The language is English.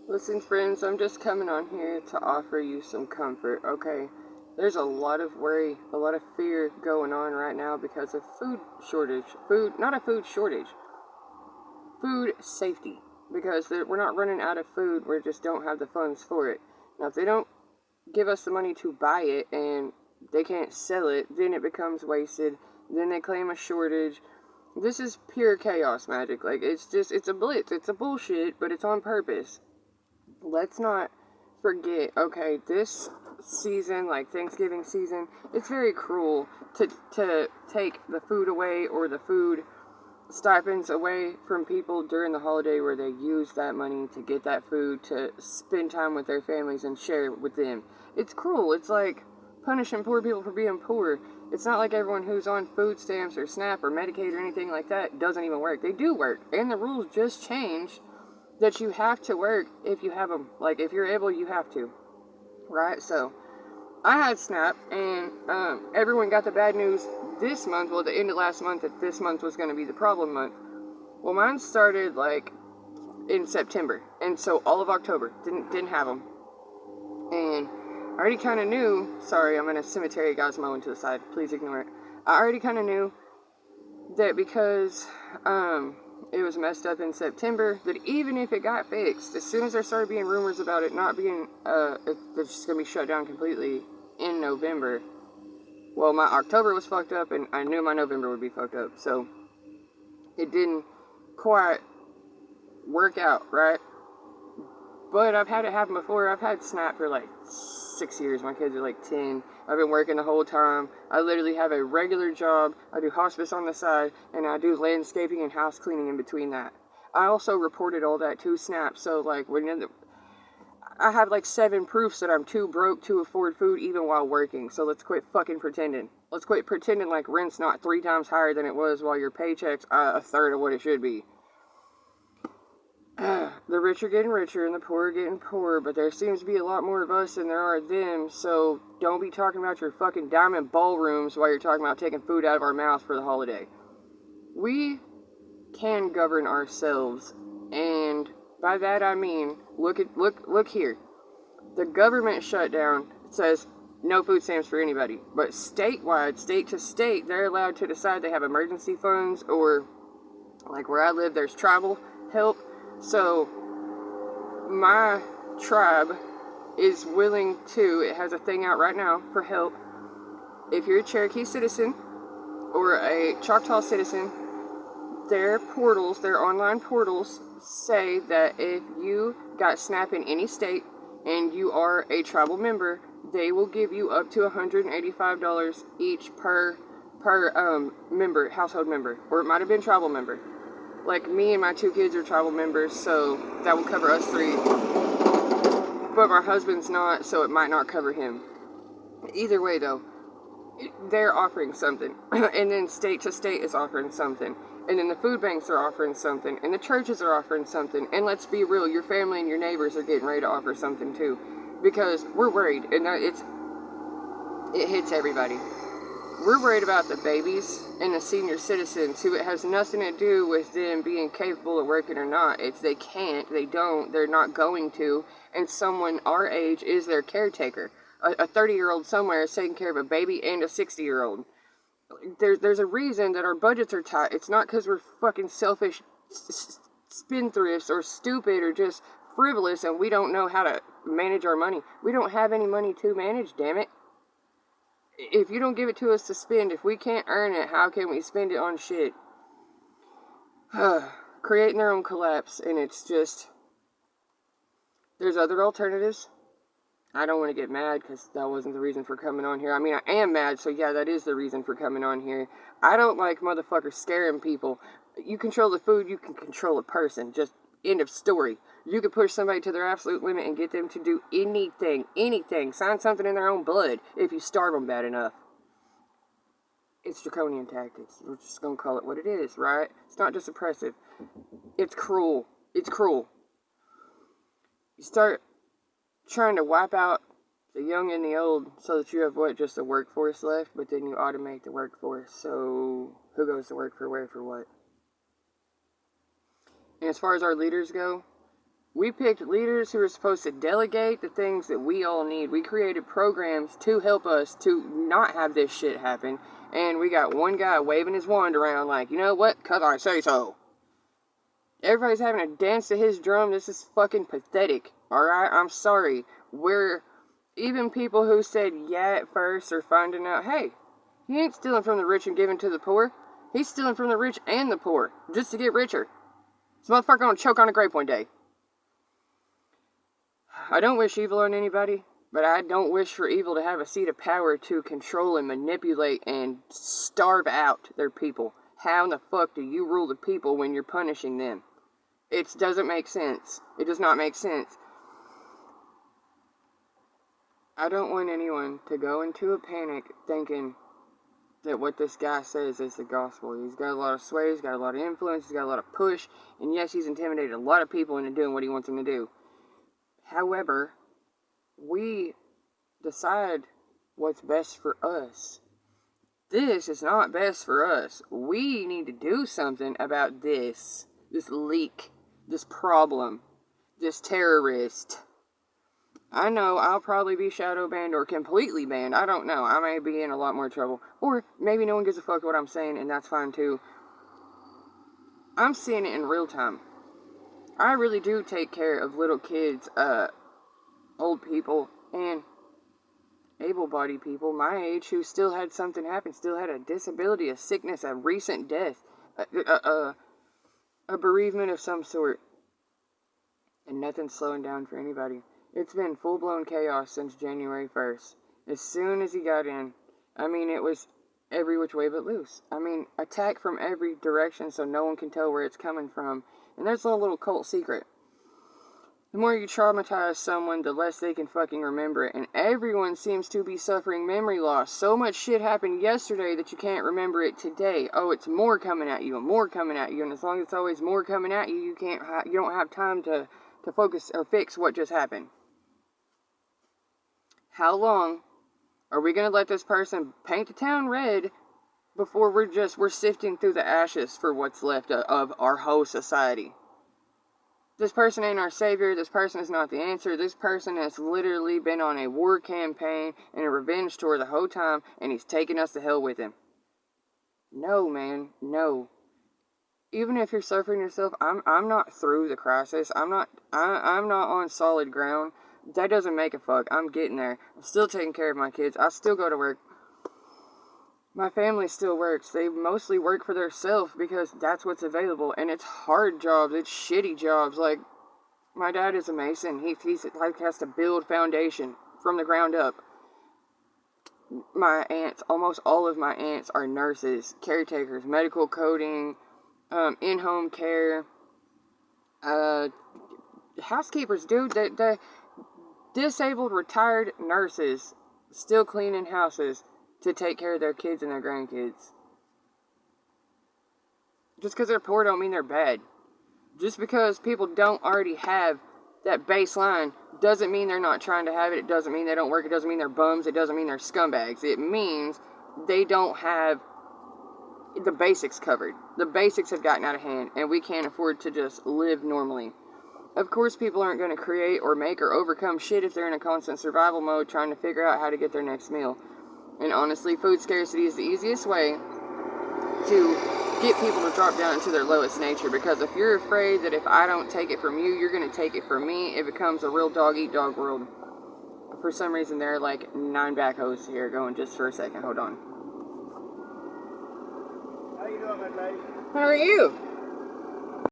Listen, friends, I'm just coming on here to offer you some comfort, okay? There's a lot of worry, a lot of fear going on right now because of food shortage. Not a food shortage, food safety. Because we're not running out of food, we just don't have the funds for it. Now, if they don't give us the money to buy it and they can't sell it, then it becomes wasted. Then they claim a shortage. This is pure chaos magic. Like, it's a blitz. It's a bullshit, but it's on purpose. Let's not forget, okay, this season, like Thanksgiving season, it's very cruel to take the food away or the food stipends away from people during the holiday where they use that money to get that food to spend time with their families and share it with them. It's cruel. It's like punishing poor people for being poor. It's not like everyone who's on food stamps or SNAP or Medicaid or anything like that doesn't even work. They do work, and the rules just changed that you have to work if you have them. Like, if you're able, you have to, right? So I had SNAP, and everyone got the bad news this month. Well, at the end of last month, that this month was going to be the problem month. Well, mine started like in September, and so all of October didn't have them. And I already kind of knew. Sorry, I'm in a cemetery. Guys mowing to the side. Please ignore it. I already kind of knew that because it was messed up in September, that even if it got fixed, as soon as there started being rumors about it not being, it's just going to be shut down completely in November, well, my October was fucked up, and I knew my November would be fucked up, so it didn't quite work out, right? But I've had it happen before. I've had SNAP for like 6 years. My kids are like 10. I've been working the whole time. I literally have a regular job. I do hospice on the side, and I do landscaping and house cleaning in between that. I also reported all that to SNAP. So like I have like 7 proofs that I'm too broke to afford food even while working. So let's quit fucking pretending. Let's quit pretending like rent's not 3 times higher than it was while your paycheck's a third of what it should be. The rich are getting richer and the poor are getting poorer, but there seems to be a lot more of us than there are of them, so don't be talking about your fucking diamond ballrooms while you're talking about taking food out of our mouths for the holiday. We can govern ourselves, and by that I mean, look here. The government shutdown says no food stamps for anybody, but statewide, state to state, they're allowed to decide they have emergency funds, or like where I live, there's tribal help. So my tribe is willing to, it has a thing out right now for help. If you're a Cherokee citizen or a Choctaw citizen, their portals, their online portals, say that if you got SNAP in any state and you are a tribal member, they will give you up to $185 each per member, household member, or it might have been tribal member. Like, me and my 2 kids are tribal members, so that will cover us 3. But my husband's not, so it might not cover him. Either way, though, they're offering something. And then state to state is offering something. And then the food banks are offering something. And the churches are offering something. And let's be real, your family and your neighbors are getting ready to offer something too. Because we're worried, and it hits everybody. We're worried about the babies and the senior citizens who it has nothing to do with them being capable of working or not. It's they can't, they don't, they're not going to, and someone our age is their caretaker. A 30-year-old somewhere is taking care of a baby and a 60-year-old. There's a reason that our budgets are tight. It's not because we're fucking selfish spendthrifts or stupid or just frivolous and we don't know how to manage our money. We don't have any money to manage, damn it. If you don't give it to us to spend, if we can't earn it, how can we spend it on shit? Creating their own collapse, and it's just, there's other alternatives. I don't want to get mad because that wasn't the reason for coming on here. I mean, I am mad, so yeah, that is the reason for coming on here. I don't like motherfuckers scaring people. You control the food, you can control a person. Just end of story. You could push somebody to their absolute limit and get them to do anything. Sign something in their own blood if you starve them bad enough. It's draconian tactics. We're just gonna call it what it is, right? It's not just oppressive. It's cruel. It's cruel. You start trying to wipe out the young and the old so that you have what, just a workforce left, but then you automate the workforce. So who goes to work for where for what? And as far as our leaders go, We picked leaders who are supposed to delegate the things that we all need. We created programs to help us to not have this shit happen. And we got one guy waving his wand around like, you know what? 'Cause I say so. Everybody's having to dance to his drum. This is fucking pathetic. Alright? I'm sorry. Even people who said yeah at first are finding out, hey, he ain't stealing from the rich and giving to the poor. He's stealing from the rich and the poor. Just to get richer. This motherfucker gonna choke on a grape one day. I don't wish evil on anybody, but I don't wish for evil to have a seat of power to control and manipulate and starve out their people. How in the fuck do you rule the people when you're punishing them? It doesn't make sense. It does not make sense. I don't want anyone to go into a panic thinking that what this guy says is the gospel. He's got a lot of sway, he's got a lot of influence, he's got a lot of push, and yes, he's intimidated a lot of people into doing what he wants them to do. However, we decide what's best for us. This is not best for us. We need to do something about this leak, this problem, this terrorist. I know I'll probably be shadow banned or completely banned. I don't know. I may be in a lot more trouble. Or maybe no one gives a fuck what I'm saying, and that's fine too. I'm seeing it in real time. I really do take care of little kids, old people, and able-bodied people my age who still had something happen, still had a disability, a sickness, a recent death, a bereavement of some sort. And nothing's slowing down for anybody. It's been full-blown chaos since January 1st. As soon as he got in, I mean, it was every which way but loose. I mean, attack from every direction so no one can tell where it's coming from. And there's a little cult secret. The more you traumatize someone, the less they can fucking remember it. And everyone seems to be suffering memory loss. So much shit happened yesterday that you can't remember it today. Oh, it's more coming at you and more coming at you. And as long as it's always more coming at you, you don't have time to focus or fix what just happened. How long are we going to let this person paint the town red before we're sifting through the ashes for what's left of our whole society? This person ain't our savior. This person is not the answer. This person has literally been on a war campaign and a revenge tour the whole time, and he's taking us to hell with him. No, man, no. Even if you're suffering yourself, I'm not through the crisis. I'm not on solid ground. That doesn't make a fuck. I'm getting there. I'm still taking care of my kids. I still go to work. My family still works. They mostly work for themselves because that's what's available. And it's hard jobs. It's shitty jobs. Like, my dad is a mason. He has to build foundation from the ground up. My aunts, almost all of my aunts are nurses, caretakers, medical coding, in-home care, housekeepers, dude. The disabled retired nurses still cleaning houses to take care of their kids and their grandkids. Just because they're poor don't mean they're bad. Just because people don't already have that baseline doesn't mean they're not trying to have it. It doesn't mean they don't work. It doesn't mean they're bums. It doesn't mean they're scumbags. It means they don't have the basics covered. The basics have gotten out of hand, and we can't afford to just live normally. Of course, people aren't going to create or make or overcome shit if they're in a constant survival mode trying to figure out how to get their next meal. And honestly, food scarcity is the easiest way to get people to drop down into their lowest nature. Because if you're afraid that if I don't take it from you, you're going to take it from me, it becomes a real dog-eat-dog world. For some reason, there are like 9 backhoes here going just for a second. Hold on. How you doing, my lady? How are you?